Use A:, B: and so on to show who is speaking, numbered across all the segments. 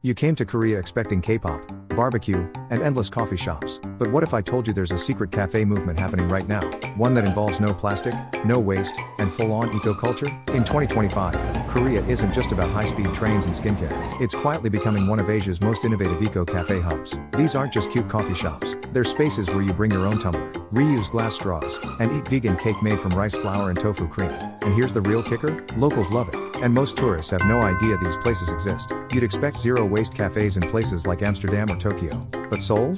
A: You came to Korea expecting K-pop, barbecue, and endless coffee shops. But what if I told you there's a secret cafe movement happening right now? One that involves no plastic, no waste, and full-on eco-culture? In 2025, Korea isn't just about high-speed trains and skincare. It's quietly becoming one of Asia's most innovative eco-cafe hubs. These aren't just cute coffee shops. They're spaces where you bring your own tumbler, reuse glass straws, and eat vegan cake made from rice flour and tofu cream. And here's the real kicker: locals love it. And most tourists have no idea these places exist. You'd expect zero-waste cafes in places like Amsterdam or Tokyo. But Seoul?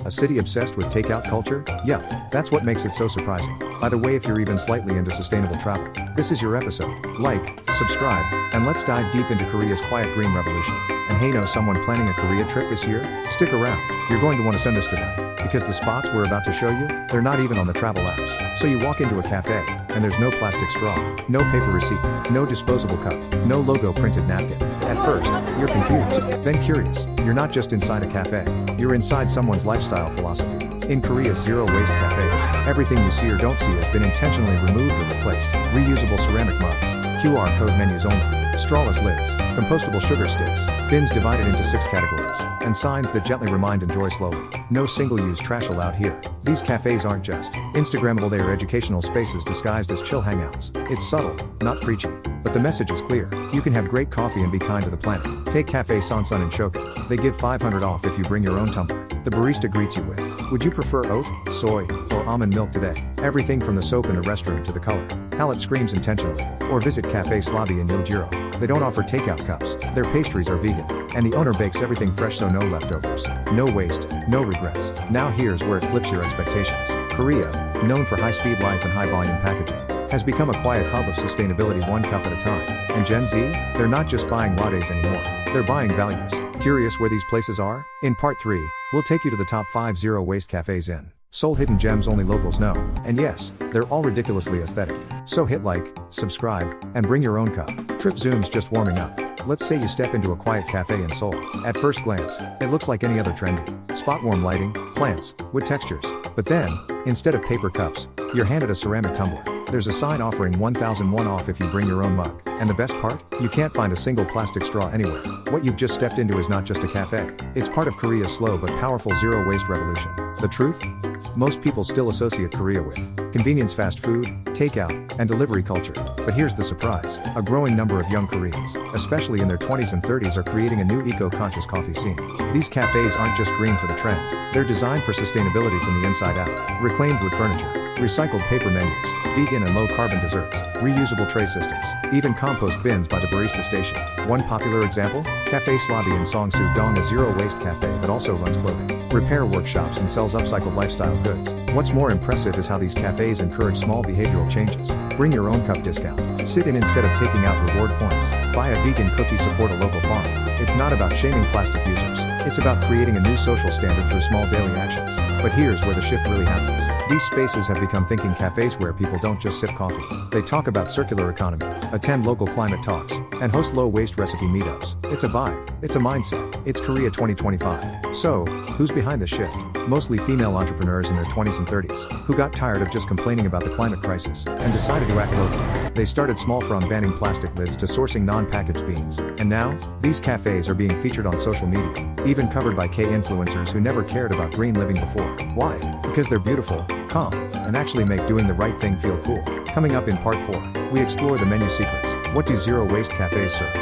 A: A city obsessed with takeout culture? Yup, that's what makes it so surprising. By the way, if you're even slightly into sustainable travel, this is your episode. Like, subscribe, and let's dive deep into Korea's quiet green revolution. And hey, know someone planning a Korea trip this year? Stick around, you're going to want to send this to them. Because the spots we're about to show you, they're not even on the travel apps. So you walk into a cafe, and there's no plastic straw, no paper receipt, no disposable cup, no logo printed napkin. At first, you're confused, then curious. You're not just inside a cafe, you're inside someone's lifestyle philosophy. In Korea's zero-waste cafes, everything you see or don't see has been intentionally removed or replaced. Reusable ceramic mugs, QR code menus only, strawless lids, compostable sugar sticks, bins divided into 6 categories, and signs that gently remind enjoy slowly. No single-use trash allowed here. These cafes aren't just Instagrammable, they are educational spaces disguised as chill hangouts. It's subtle, not preachy, but the message is clear. You can have great coffee and be kind to the planet. Take Cafe Sansun in Shokin. They give 500 off if you bring your own tumbler. The barista greets you with, "Would you prefer oat, soy, or almond milk today?" Everything from the soap in the restroom to the color palette screams intentionally. Or visit Cafe Slabi in Yeoljiro. They don't offer takeout cups, their pastries are vegan, and the owner bakes everything fresh, so no leftovers, no waste, no regrets. Now here's where it flips your expectations. Korea, known for high-speed life and high-volume packaging, has become a quiet hub of sustainability, one cup at a time. And Gen Z? They're not just buying lattes anymore, they're buying values. Curious where these places are? In part 3, we'll take you to the top 5 zero-waste cafes in Seoul, hidden gems only locals know. And yes, they're all ridiculously aesthetic. So hit like, subscribe, and bring your own cup. TripZoom's just warming up. Let's say you step into a quiet cafe in Seoul. At first glance, it looks like any other trendy spot: warm lighting, plants, wood textures. But then, instead of paper cups, you're handed a ceramic tumbler. There's a sign offering 1,001 off if you bring your own mug. And the best part? You can't find a single plastic straw anywhere. What you've just stepped into is not just a cafe. It's part of Korea's slow but powerful zero-waste revolution. The truth? Most people still associate Korea with convenience, fast food, takeout, and delivery culture. But here's the surprise. A growing number of young Koreans, especially in their 20s and 30s, are creating a new eco-conscious coffee scene. These cafes aren't just green for the trend. They're designed for sustainability from the inside out. Reclaimed wood furniture, recycled paper menus, vegan and low-carbon desserts, reusable tray systems, even compost bins by the barista station. One popular example? Cafe Slabi in Songsu-dong, a zero-waste cafe that also runs clothing, repair workshops, and sells upcycled lifestyle goods. What's more impressive is how these cafes encourage small behavioral changes. Bring your own cup discount. Sit in instead of taking out reward points. Buy a vegan cookie, support a local farm. It's not about shaming plastic users. It's about creating a new social standard through small daily actions. But here's where the shift really happens. These spaces have become thinking cafes where people don't just sip coffee. They talk about circular economy, attend local climate talks, and host low-waste recipe meetups. It's a vibe. It's a mindset. It's Korea 2025. So, who's behind this shift? Mostly female entrepreneurs in their 20s and 30s, who got tired of just complaining about the climate crisis, and decided to act locally. They started small, from banning plastic lids to sourcing non-packaged beans. And now, these cafes are being featured on social media, even covered by K-influencers who never cared about green living before. Why? Because they're beautiful, calm, and actually make doing the right thing feel cool. Coming up in part 4, we explore the menu secrets. What do zero-waste cafes serve?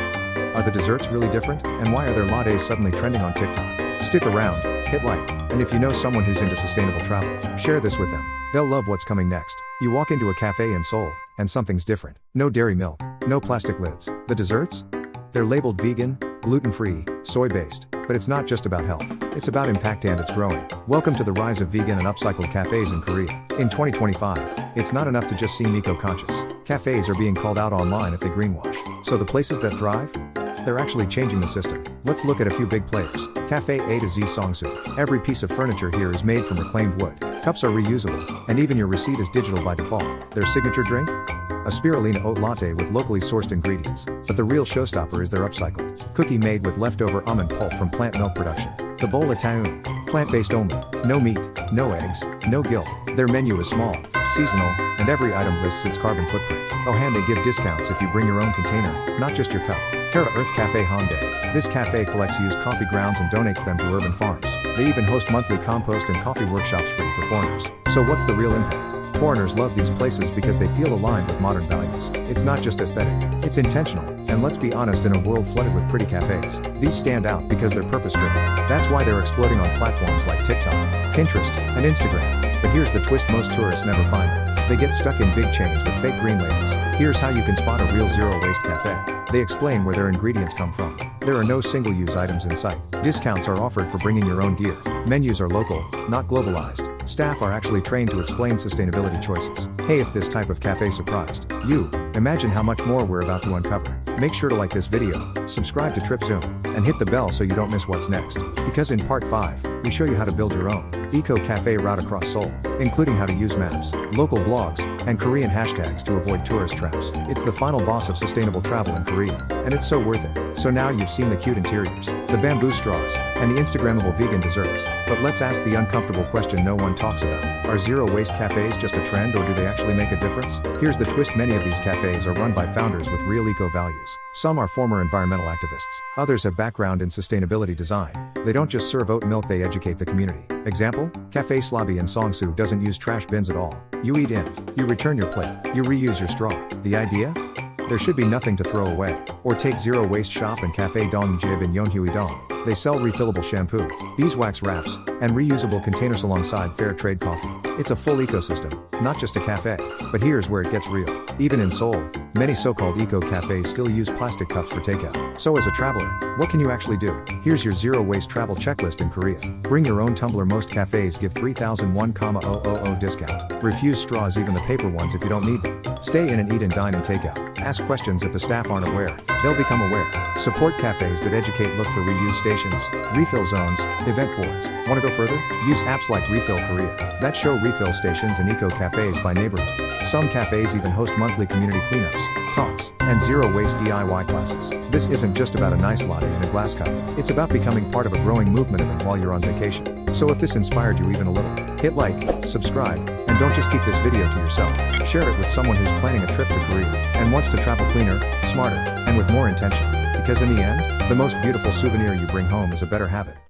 A: Are the desserts really different? And why are their lattes suddenly trending on TikTok? Stick around, hit like, and if you know someone who's into sustainable travel, share this with them. They'll love what's coming next. You walk into a cafe in Seoul, and something's different. No dairy milk, no plastic lids. The desserts? They're labeled vegan, gluten-free, soy-based. But it's not just about health. It's about impact, and it's growing. Welcome to the rise of vegan and upcycled cafes in Korea. In 2025, it's not enough to just seem eco-conscious. Cafes are being called out online if they greenwash. So the places that thrive? They're actually changing the system. Let's look at a few big players. Cafe A to Z Songsu. Every piece of furniture here is made from reclaimed wood. Cups are reusable, and even your receipt is digital by default. Their signature drink? A spirulina oat latte with locally sourced ingredients. But the real showstopper is their upcycled cookie made with leftover almond pulp from plant milk production. The bowl Itaun. Plant-based only. No meat, no eggs, no guilt. Their menu is small, seasonal, and every item lists its carbon footprint. Oh, and they give discounts if you bring your own container, not just your cup. Terra Earth Cafe Hongdae. This cafe collects used coffee grounds and donates them to urban farms. They even host monthly compost and coffee workshops free for foreigners. So what's the real impact? Foreigners love these places because they feel aligned with modern values. It's not just aesthetic, it's intentional. And let's be honest, in a world flooded with pretty cafes, these stand out because they're purpose-driven. That's why they're exploding on platforms like TikTok, Pinterest, and Instagram. But here's the twist: most tourists never find them. They get stuck in big chains with fake green labels. Here's how you can spot a real zero-waste cafe. They explain where their ingredients come from. There are no single-use items in sight. Discounts are offered for bringing your own gear. Menus are local, not globalized. Staff are actually trained to explain sustainability choices. Hey, if this type of cafe surprised you, imagine how much more we're about to uncover. Make sure to like this video, subscribe to TripZoom, and hit the bell so you don't miss what's next. Because in part 5, we show you how to build your own eco-cafe route across Seoul, including how to use maps, local blogs, and Korean hashtags to avoid tourist traps. It's the final boss of sustainable travel in Korea, and it's so worth it. So now you've seen the cute interiors, the bamboo straws, and the Instagrammable vegan desserts. But let's ask the uncomfortable question no one talks about. Are zero-waste cafes just a trend, or do they actually make a difference? Here's the twist: many of these cafes are run by founders with real eco-values. Some are former environmental activists. Others have background in sustainability design. They don't just serve oat milk, they educate the community. Example: Cafe Slobby in Songsu doesn't use trash bins at all. You eat in, you return your plate, you reuse your straw. The idea? There should be nothing to throw away. Or take Zero Waste Shop and Cafe Dongjib in Yeonhui Dong. They sell refillable shampoo, beeswax wraps, and reusable containers alongside fair trade coffee. It's a full ecosystem, not just a cafe. But here's where it gets real. Even in Seoul, many so-called eco-cafes still use plastic cups for takeout. So as a traveler, what can you actually do? Here's your zero-waste travel checklist in Korea. Bring your own tumbler. Most cafes give 3001,000 discount. Refuse straws, even the paper ones, if you don't need them. Stay in and eat and dine and takeout. Ask questions if the staff aren't aware. They'll become aware. Support cafes that educate. Look for reuse stations, refill zones, event boards. Want to go further? Use apps like Refill Korea that show refill stations and eco-cafes by neighborhood. Some cafes even host monthly community cleanups, talks, and zero-waste DIY classes. This isn't just about a nice latte in a glass cup. It's about becoming part of a growing movement of it while you're on vacation. So if this inspired you even a little, hit like, subscribe, and don't just keep this video to yourself. Share it with someone who's planning a trip to Korea and wants to travel cleaner, smarter, and with more intention. Because in the end, the most beautiful souvenir you bring home is a better habit.